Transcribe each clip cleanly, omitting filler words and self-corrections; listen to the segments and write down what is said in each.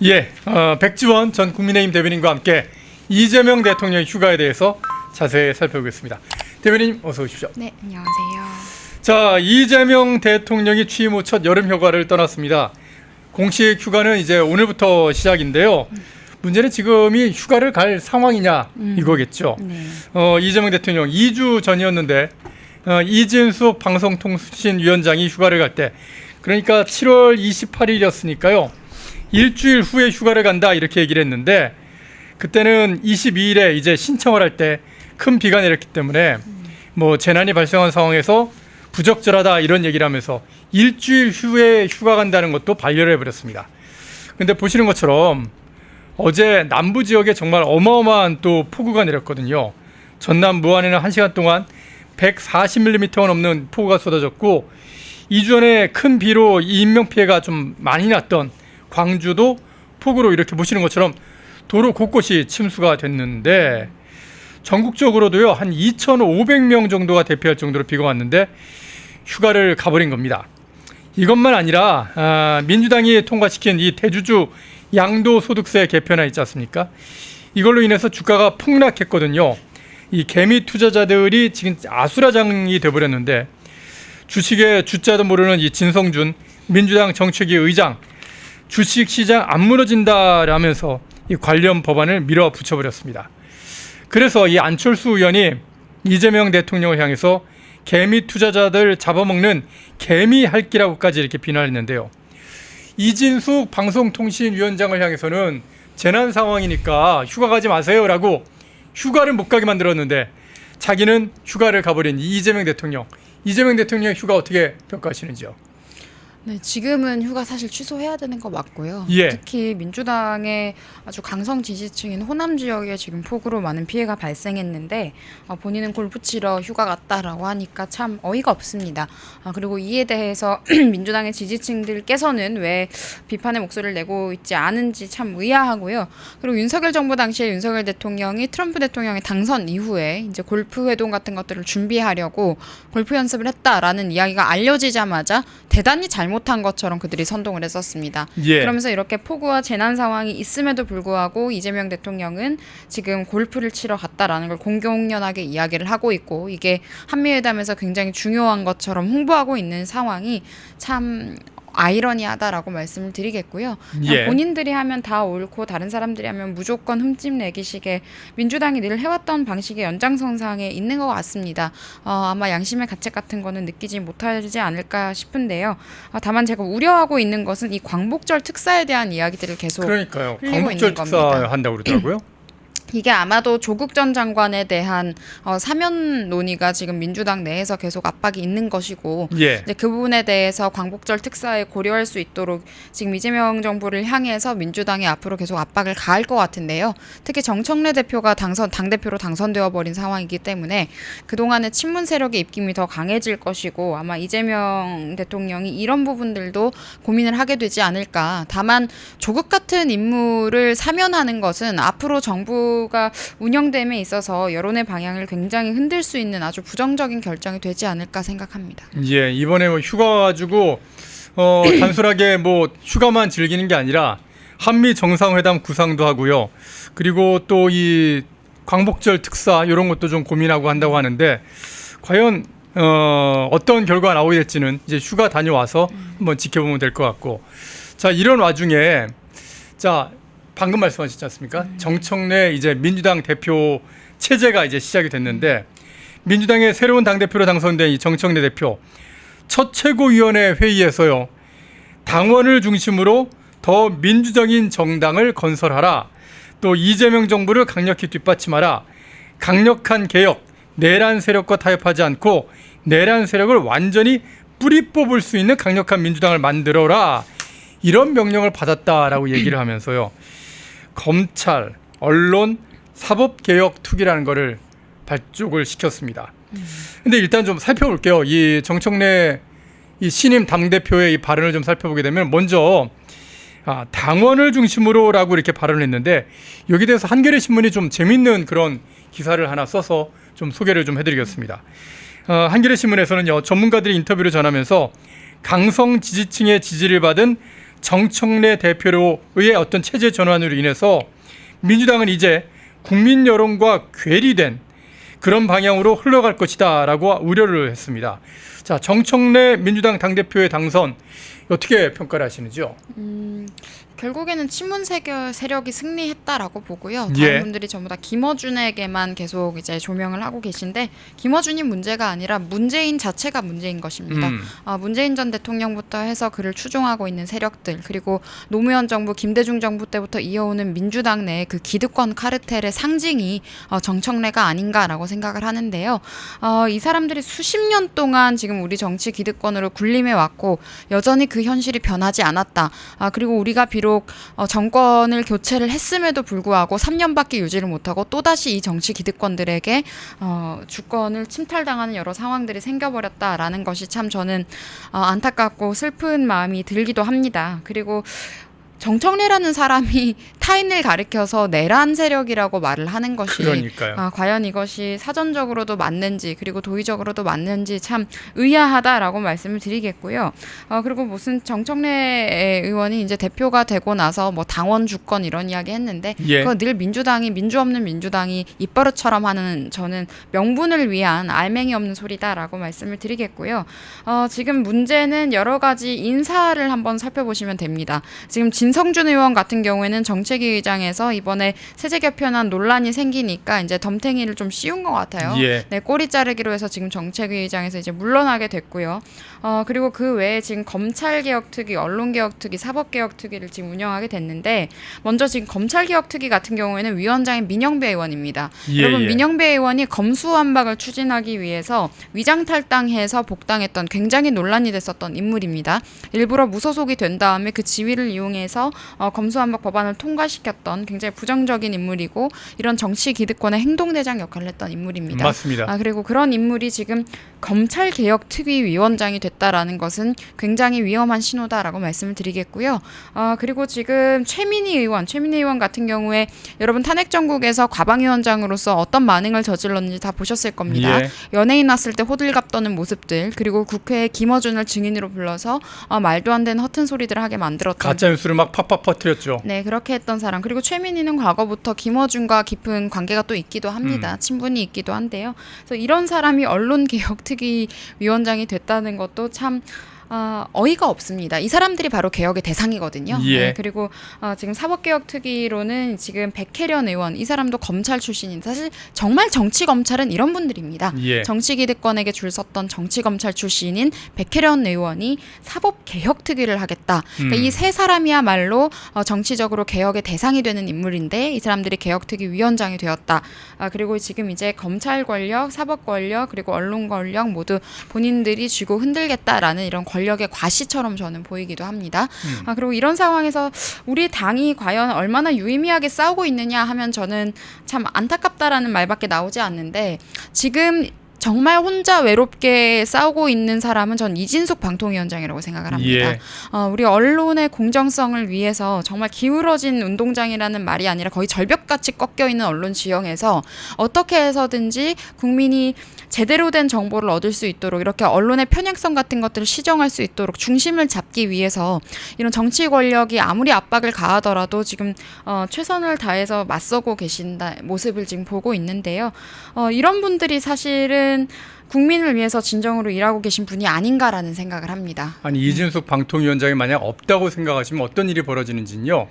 예, 백지원 전 국민의힘 대변인과 함께 이재명 대통령 휴가에 대해서 자세히 살펴보겠습니다. 대변인 어서 오십시오. 네, 안녕하세요. 자, 이재명 대통령이 취임 후 첫 여름 휴가를 떠났습니다. 공식 휴가는 이제 오늘부터 시작인데요. 문제는 지금이 휴가를 갈 상황이냐 이거겠죠. 네. 이재명 대통령 2주 전이었는데 이진숙 방송통신위원장이 휴가를 갈 때, 그러니까 7월 28일이었으니까요. 일주일 후에 휴가를 간다 이렇게 얘기를 했는데, 그때는 22일에 이제 신청을 할 때 큰 비가 내렸기 때문에 뭐 재난이 발생한 상황에서 부적절하다 이런 얘기를 하면서 일주일 후에 휴가 간다는 것도 반려를 해버렸습니다. 근데 보시는 것처럼 어제 남부 지역에 정말 어마어마한 또 폭우가 내렸거든요. 전남 무안에는 1시간 동안 140mm가 넘는 폭우가 쏟아졌고, 2주 전에 큰 비로 인명피해가 좀 많이 났던 광주도 폭우로 이렇게 보시는 것처럼 도로 곳곳이 침수가 됐는데, 전국적으로도요 한 2,500명 정도가 대피할 정도로 비가 왔는데 휴가를 가버린 겁니다. 이것만 아니라 민주당이 통과시킨 이 대주주 양도소득세 개편안 있지 않습니까? 이걸로 인해서 주가가 폭락했거든요. 이 개미 투자자들이 지금 아수라장이 돼버렸는데, 주식의 주자도 모르는 이 진성준 민주당 정책위 의장, 주식시장 안 무너진다라면서 이 관련 법안을 밀어붙여버렸습니다. 그래서 이 안철수 의원이 이재명 대통령을 향해서 개미 투자자들 잡아먹는 개미 할기라고까지 이렇게 비난했는데요. 이진숙 방송통신위원장을 향해서는 재난 상황이니까 휴가 가지 마세요라고 휴가를 못 가게 만들었는데, 자기는 휴가를 가버린 이재명 대통령의 휴가 어떻게 평가하시는지요? 네, 지금은 휴가 사실 취소해야 되는 거 맞고요. 예. 특히 민주당의 아주 강성 지지층인 호남 지역에 지금 폭우로 많은 피해가 발생했는데, 본인은 골프 치러 휴가 갔다라고 하니까 참 어이가 없습니다. 그리고 이에 대해서 민주당의 지지층들께서는 왜 비판의 목소리를 내고 있지 않은지 참 의아하고요. 그리고 윤석열 정부 당시에 윤석열 대통령이 트럼프 대통령의 당선 이후에 이제 골프 회동 같은 것들을 준비하려고 골프 연습을 했다라는 이야기가 알려지자마자 대단히 잘못한 것처럼 그들이 선동을 했었습니다. 예. 그러면서 이렇게 폭우와 재난 상황이 있음에도 불구하고 이재명 대통령은 지금 골프를 치러 갔다라는 걸 공공연하게 이야기를 하고 있고, 이게 한미회담에서 굉장히 중요한 것처럼 홍보하고 있는 상황이 참 아이러니하다라고 말씀을 드리겠고요. 예. 본인들이 하면 다 옳고 다른 사람들이 하면 무조건 흠집내기식의 민주당이 늘 해왔던 방식의 연장선상에 있는 것 같습니다. 아마 양심의 가책 같은 거는 느끼지 못하지 않을까 싶은데요. 다만 제가 우려하고 있는 것은 이 광복절 특사에 대한 이야기들을 계속 그러니까요. 흘리고 광복절 있는 특사 겁니다. 한다고 그러더라고요. 이게 아마도 조국 전 장관에 대한 사면 논의가 지금 민주당 내에서 계속 압박이 있는 것이고, 예. 이제 그 부분에 대해서 광복절 특사에 고려할 수 있도록 지금 이재명 정부를 향해서 민주당이 앞으로 계속 압박을 가할 것 같은데요. 특히 정청래 대표가 당대표로 당선되어 버린 상황이기 때문에 그동안의 친문 세력의 입김이 더 강해질 것이고, 아마 이재명 대통령이 이런 부분들도 고민을 하게 되지 않을까. 다만 조국 같은 인물을 사면하는 것은 앞으로 정부가 운영됨에 있어서 여론의 방향을 굉장히 흔들 수 있는 아주 부정적인 결정이 되지 않을까 생각합니다. 예, 이번에 뭐 휴가 가지고 단순하게 뭐 휴가만 즐기는 게 아니라 한미 정상회담 구상도 하고요. 그리고 또 이 광복절 특사 이런 것도 좀 고민하고 한다고 하는데, 과연 어떤 결과가 나오게 될지는 이제 휴가 다녀와서 한번 지켜보면 될 것 같고. 자, 이런 와중에 방금 말씀하셨지 않습니까? 정청래 이제 민주당 대표 체제가 이제 시작이 됐는데, 민주당의 새로운 당대표로 당선된 이 정청래 대표 첫 최고위원회 회의에서요, 당원을 중심으로 더 민주적인 정당을 건설하라, 또 이재명 정부를 강력히 뒷받침하라, 강력한 개혁, 내란 세력과 타협하지 않고 내란 세력을 완전히 뿌리 뽑을 수 있는 강력한 민주당을 만들어라, 이런 명령을 받았다라고 얘기를 하면서요, 검찰, 언론, 사법개혁 투기라는 거를 발족을 시켰습니다. 근데 일단 좀 살펴볼게요. 이 정청래 이 신임 당대표의 이 발언을 좀 살펴보게 되면, 먼저 당원을 중심으로라고 이렇게 발언을 했는데, 여기에 대해서 한겨레 신문이 좀 재밌는 그런 기사를 하나 써서 좀 소개를 좀 해드리겠습니다. 한겨레 신문에서는요, 전문가들이 인터뷰를 전하면서 강성 지지층의 지지를 받은 정청래 대표로의 어떤 체제 전환으로 인해서 민주당은 이제 국민 여론과 괴리된 그런 방향으로 흘러갈 것이다라고 우려를 했습니다. 자, 정청래 민주당 당대표의 당선 어떻게 평가를 하시는지요? 결국에는 친문 세력이 승리했다라고 보고요. 다른 예. 분들이 전부 다 김어준에게만 계속 이제 조명을 하고 계신데 김어준이 문제가 아니라 문재인 자체가 문제인 것입니다. 문재인 전 대통령부터 해서 그를 추종하고 있는 세력들 그리고 노무현 정부, 김대중 정부 때부터 이어오는 민주당 내의 그 기득권 카르텔의 상징이 정청래가 아닌가라고 생각을 하는데요. 이 사람들이 수십 년 동안 지금 우리 정치 기득권으로 군림해 왔고 여전히 그 현실이 변하지 않았다. 그리고 우리가 비록 정권을 교체를 했음에도 불구하고 3년밖에 유지를 못하고 또다시 이 정치 기득권들에게 주권을 침탈당하는 여러 상황들이 생겨버렸다라는 것이 참 저는 안타깝고 슬픈 마음이 들기도 합니다. 그리고 정청래라는 사람이 타인을 가리켜서 내란 세력이라고 말을 하는 것이 그러니까요. 과연 이것이 사전적으로도 맞는지 그리고 도의적으로도 맞는지 참 의아하다라고 말씀을 드리겠고요. 그리고 무슨 정청래 의원이 이제 대표가 되고 나서 뭐 당원 주권 이런 이야기 했는데 예. 그거 늘 민주당이 민주 없는 민주당이 입버릇처럼 하는 저는 명분을 위한 알맹이 없는 소리다라고 말씀을 드리겠고요. 지금 문제는 여러 가지 인사를 한번 살펴보시면 됩니다. 지금 진성준 의원 같은 경우에는 정책위의장에서 이번에 세제 개편안 논란이 생기니까 이제 덤탱이를 좀 씌운 것 같아요. 예. 네, 꼬리 자르기로 해서 지금 정책위의장에서 이제 물러나게 됐고요. 그리고 그 외에 지금 검찰개혁특위, 언론개혁특위, 사법개혁특위를 지금 운영하게 됐는데 먼저 지금 검찰개혁특위 같은 경우에는 위원장인 민영배 의원입니다. 예, 여러분 예. 민영배 의원이 검수완박을 추진하기 위해서 위장탈당해서 복당했던 굉장히 논란이 됐었던 인물입니다. 일부러 무소속이 된 다음에 그 지위를 이용해서 검수완박 법안을 통과시켰던 굉장히 부정적인 인물이고 이런 정치 기득권의 행동대장 역할을 했던 인물입니다. 맞습니다. 그리고 그런 인물이 지금 검찰개혁특위 위원장이 됐다라는 것은 굉장히 위험한 신호다라고 말씀을 드리겠고요. 그리고 지금 최민희 의원 같은 경우에 여러분 탄핵정국에서 과방위원장으로서 어떤 만행을 저질렀는지 다 보셨을 겁니다. 예. 연예인 왔을 때 호들갑 떠는 모습들 그리고 국회에 김어준을 증인으로 불러서 말도 안 되는 허튼 소리들을 하게 만들었던 가짜 뉴스를 막 팍팍 퍼뜨렸죠. 네, 그렇게 했던 사람. 그리고 최민희는 과거부터 김어준과 깊은 관계가 또 있기도 합니다. 친분이 있기도 한데요. 그래서 이런 사람이 언론개혁특위 위원장이 됐다는 것도 참 어이가 없습니다. 이 사람들이 바로 개혁의 대상이거든요. 예. 네, 그리고 지금 사법개혁특위로는 지금 백혜련 의원 이 사람도 검찰 출신인 사실 정말 정치검찰은 이런 분들입니다. 예. 정치기득권에게 줄 섰던 정치검찰 출신인 백혜련 의원이 사법개혁특위를 하겠다. 그러니까 이 세 사람이야말로 정치적으로 개혁의 대상이 되는 인물인데 이 사람들이 개혁특위 위원장이 되었다. 그리고 지금 이제 검찰 권력, 사법 권력 그리고 언론 권력 모두 본인들이 쥐고 흔들겠다라는 이런 권력의 과시처럼 저는 보이기도 합니다. 그리고 이런 상황에서 우리 당이 과연 얼마나 유의미하게 싸우고 있느냐 하면 저는 참 안타깝다라는 말밖에 나오지 않는데 지금 정말 혼자 외롭게 싸우고 있는 사람은 전 이진숙 방통위원장이라고 생각을 합니다. 예. 우리 언론의 공정성을 위해서 정말 기울어진 운동장이라는 말이 아니라 거의 절벽같이 꺾여있는 언론 지형에서 어떻게 해서든지 국민이 제대로 된 정보를 얻을 수 있도록 이렇게 언론의 편향성 같은 것들을 시정할 수 있도록 중심을 잡기 위해서 이런 정치 권력이 아무리 압박을 가하더라도 지금 최선을 다해서 맞서고 계신다 모습을 지금 보고 있는데요. 이런 분들이 사실은 국민을 위해서 진정으로 일하고 계신 분이 아닌가라는 생각을 합니다. 아니 이진숙 방통위원장이 만약 없다고 생각하시면 어떤 일이 벌어지는지는요.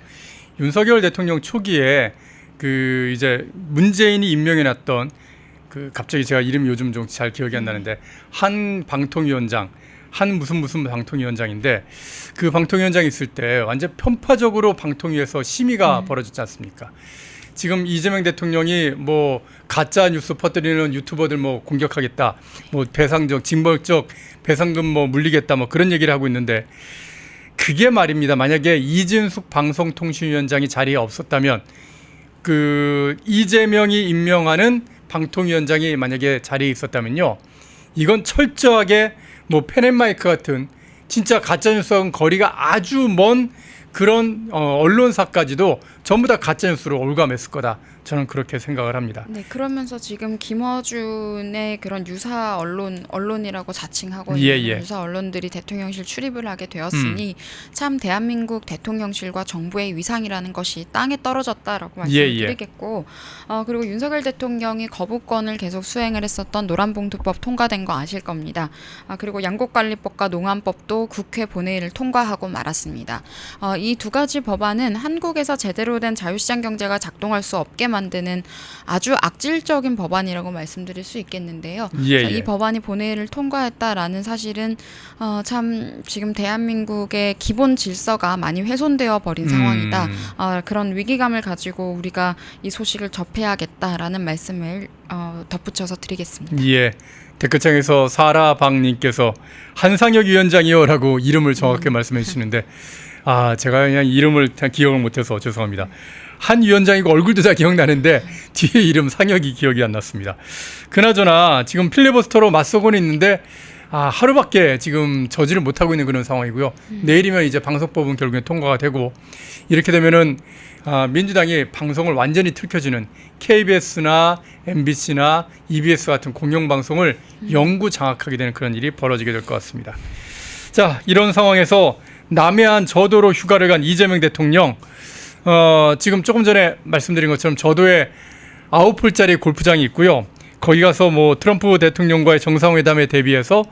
윤석열 대통령 초기에 그 이제 문재인이 임명해놨던 그 갑자기 제가 이름이 요즘 좀 잘 기억이 안 나는데 한 방통위원장 한 무슨 방통위원장인데 그 방통위원장이 있을 때 완전 편파적으로 방통위에서 심의가 벌어졌지 않습니까? 지금 이재명 대통령이 뭐 가짜 뉴스 퍼뜨리는 유튜버들 뭐 공격하겠다, 뭐 배상적 징벌적 배상금 뭐 물리겠다, 뭐 그런 얘기를 하고 있는데 그게 말입니다. 만약에 이진숙 방송통신위원장이 자리에 없었다면 그 이재명이 임명하는 방통위원장이 만약에 자리에 있었다면요, 이건 철저하게 뭐 펜앤마이크 같은 진짜 가짜뉴스와는 거리가 아주 먼 그런 언론사까지도 전부 다 가짜뉴스로 올감했을 거다. 저는 그렇게 생각을 합니다. 네, 그러면서 지금 김어준의 그런 유사 언론이라고 자칭하고 예, 있는 예. 유사 언론들이 대통령실 출입을 하게 되었으니 참 대한민국 대통령실과 정부의 위상이라는 것이 땅에 떨어졌다라고 말씀드리겠고, 그리고 윤석열 대통령이 거부권을 계속 수행을 했었던 노란봉투법 통과된 거 아실 겁니다. 그리고 양곡관리법과 농안법도 국회 본회의를 통과하고 말았습니다. 이 두 가지 법안은 한국에서 제대로 된 자유시장 경제가 작동할 수 없게 만드는 아주 악질적인 법안이라고 말씀드릴 수 있겠는데요. 예, 이 예. 법안이 본회의를 통과했다라는 사실은 참 지금 대한민국의 기본 질서가 많이 훼손되어 버린 상황이다. 그런 위기감을 가지고 우리가 이 소식을 접해야겠다라는 말씀을 덧붙여서 드리겠습니다. 예. 댓글창에서 사라박님께서 한상혁 위원장이요라고 이름을 정확히 말씀해 주시는데 제가 그냥 이름을 기억을 못해서 죄송합니다. 한 위원장이고 얼굴도 다 기억나는데 뒤에 이름 상혁이 기억이 안 났습니다. 그나저나 지금 필리버스터로 맞서고는 있는데 하루밖에 지금 저지를 못하고 있는 그런 상황이고요. 내일이면 이제 방송법은 결국엔 통과가 되고 이렇게 되면은 민주당이 방송을 완전히 틀켜지는 KBS나 MBC나 EBS 같은 공영방송을 영구 장악하게 되는 그런 일이 벌어지게 될 것 같습니다. 자, 이런 상황에서 남해안 저도로 휴가를 간 이재명 대통령 지금 조금 전에 말씀드린 것처럼 저도에 9홀짜리 골프장이 있고요. 거기 가서 뭐 트럼프 대통령과의 정상회담에 대비해서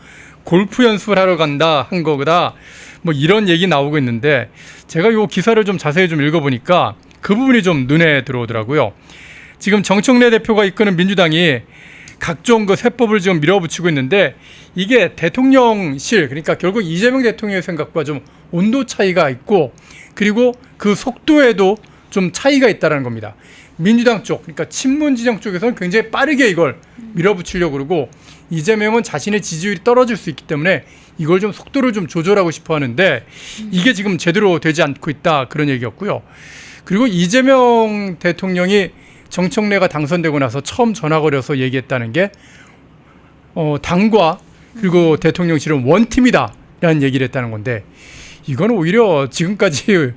골프 연습을 하러 간다 한 거다 뭐 이런 얘기 나오고 있는데 제가 이 기사를 좀 자세히 좀 읽어보니까 그 부분이 좀 눈에 들어오더라고요. 지금 정청래 대표가 이끄는 민주당이 각종 그 세법을 지금 밀어붙이고 있는데 이게 대통령실 그러니까 결국 이재명 대통령의 생각과 좀 온도 차이가 있고 그리고 그 속도에도 좀 차이가 있다는 겁니다. 민주당 쪽 그러니까 친문 진영 쪽에서는 굉장히 빠르게 이걸 밀어붙이려고 그러고 이재명은 자신의 지지율이 떨어질 수 있기 때문에 이걸 좀 속도를 좀 조절하고 싶어 하는데 이게 지금 제대로 되지 않고 있다 그런 얘기였고요. 그리고 이재명 대통령이 정청래가 당선되고 나서 처음 전화 걸어서 얘기했다는 게 당과 그리고 대통령실은 원팀이다라는 얘기를 했다는 건데 이건 오히려 지금까지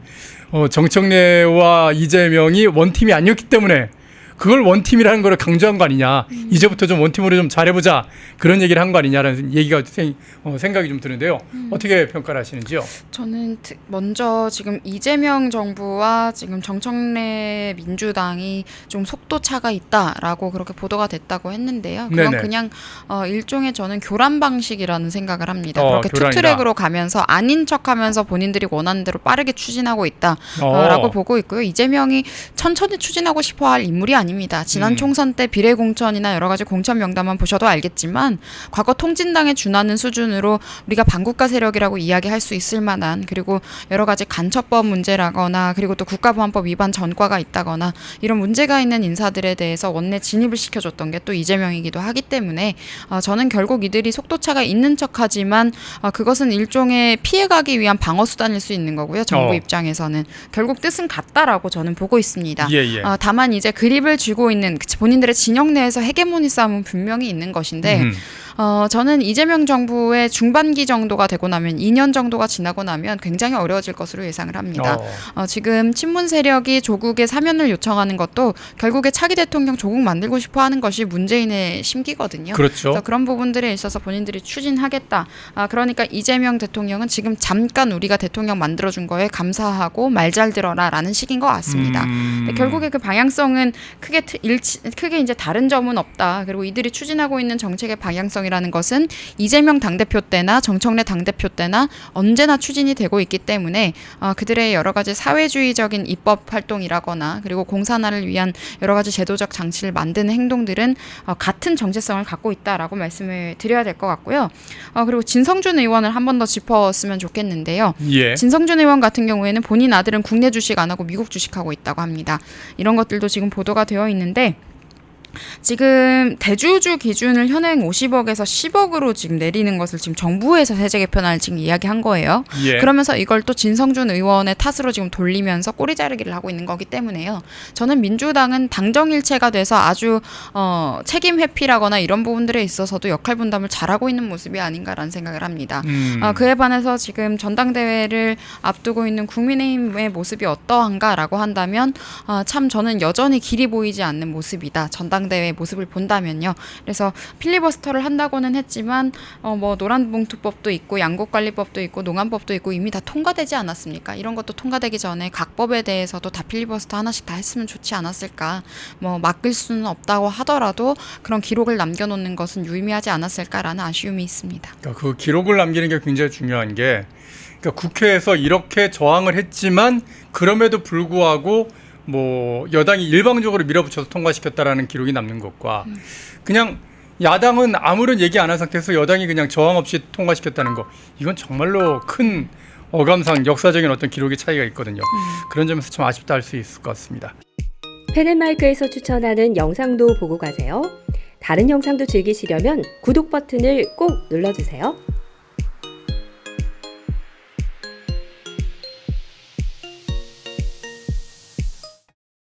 정청래와 이재명이 원팀이 아니었기 때문에 그걸 원팀이라는 걸 강조한 거 아니냐. 이제부터 좀 원팀으로 좀 잘해보자. 그런 얘기를 한 거 아니냐라는 얘기가 생각이 좀 드는데요. 어떻게 평가를 하시는지요? 저는 먼저 지금 이재명 정부와 지금 정청래 민주당이 좀 속도 차가 있다라고 그렇게 보도가 됐다고 했는데요. 그건 네네. 그냥 일종의 저는 교란 방식이라는 생각을 합니다. 그렇게 교란이다. 투트랙으로 가면서 아닌 척하면서 본인들이 원하는 대로 빠르게 추진하고 있다라고 보고 있고요. 이재명이 천천히 추진하고 싶어할 인물이 아닙니다. 지난 총선 때 비례공천이나 여러 가지 공천 명단만 보셔도 알겠지만 과거 통진당에 준하는 수준으로 우리가 반국가 세력이라고 이야기할 수 있을 만한 그리고 여러 가지 간첩법 문제라거나 그리고 또 국가보안법 위반 전과가 있다거나 이런 문제가 있는 인사들에 대해서 원내 진입을 시켜줬던 게 또 이재명이기도 하기 때문에 저는 결국 이들이 속도차가 있는 척하지만 그것은 일종의 피해가기 위한 방어수단일 수 있는 거고요. 정부 입장에서는 결국 뜻은 같다라고 저는 보고 있습니다. 예. 다만 이제 그립을 쥐고 있는 본인들의 진영 내에서 헤게모니 싸움은 분명히 있는 것인데 저는 이재명 정부의 중반기 정도가 되고 나면 2년 정도가 지나고 나면 굉장히 어려워질 것으로 예상을 합니다. 지금 친문 세력이 조국의 사면을 요청하는 것도 결국에 차기 대통령 조국 만들고 싶어 하는 것이 문재인의 심기거든요. 그렇죠. 그래서 그런 부분들에 있어서 본인들이 추진하겠다. 그러니까 이재명 대통령은 지금 잠깐 우리가 대통령 만들어준 거에 감사하고 말 잘 들어라라는 식인 것 같습니다. 근데 결국에 그 방향성은 크게 이제 다른 점은 없다. 그리고 이들이 추진하고 있는 정책의 방향성이라는 것은 이재명 당대표 때나 정청래 당대표 때나 언제나 추진이 되고 있기 때문에 그들의 여러 가지 사회주의적인 입법 활동이라거나 그리고 공산화를 위한 여러 가지 제도적 장치를 만드는 행동들은 같은 정체성을 갖고 있다라고 말씀을 드려야 될 것 같고요. 그리고 진성준 의원을 한 번 더 짚었으면 좋겠는데요. 예. 진성준 의원 같은 경우에는 본인 아들은 국내 주식 안 하고 미국 주식하고 있다고 합니다. 이런 것들도 지금 보도가 되어 있는데 지금 대주주 기준을 현행 50억에서 10억으로 지금 내리는 것을 지금 정부에서 세제 개편안을 지금 이야기한 거예요. 예. 그러면서 이걸 또 진성준 의원의 탓으로 지금 돌리면서 꼬리 자르기를 하고 있는 거기 때문에요. 저는 민주당은 당정일체가 돼서 아주 책임 회피라거나 이런 부분들에 있어서도 역할 분담을 잘하고 있는 모습이 아닌가라는 생각을 합니다. 그에 반해서 지금 전당대회를 앞두고 있는 국민의힘의 모습이 어떠한가라고 한다면 참 저는 여전히 길이 보이지 않는 모습이다. 전당대회 모습을 본다면요. 그래서 필리버스터를 한다고는 했지만 뭐 노란봉투법도 있고 양곡관리법도 있고 농안법도 있고 이미 다 통과되지 않았습니까? 이런 것도 통과되기 전에 각 법에 대해서도 다 필리버스터 하나씩 다 했으면 좋지 않았을까? 뭐 맡길 수는 없다고 하더라도 그런 기록을 남겨놓는 것은 유의미하지 않았을까라는 아쉬움이 있습니다. 그러니까 그 기록을 남기는 게 굉장히 중요한 게, 그러니까 국회에서 이렇게 저항을 했지만 그럼에도 불구하고 뭐 여당이 일방적으로 밀어붙여서 통과시켰다라는 기록이 남는 것과 그냥 야당은 아무런 얘기 안 한 상태에서 여당이 그냥 저항 없이 통과시켰다는 거, 이건 정말로 큰 어감상 역사적인 어떤 기록의 차이가 있거든요. 그런 점에서 참 아쉽다 할 수 있을 것 같습니다. 펜앤마이크에서 추천하는 영상도 보고 가세요. 다른 영상도 즐기시려면 구독 버튼을 꼭 눌러주세요.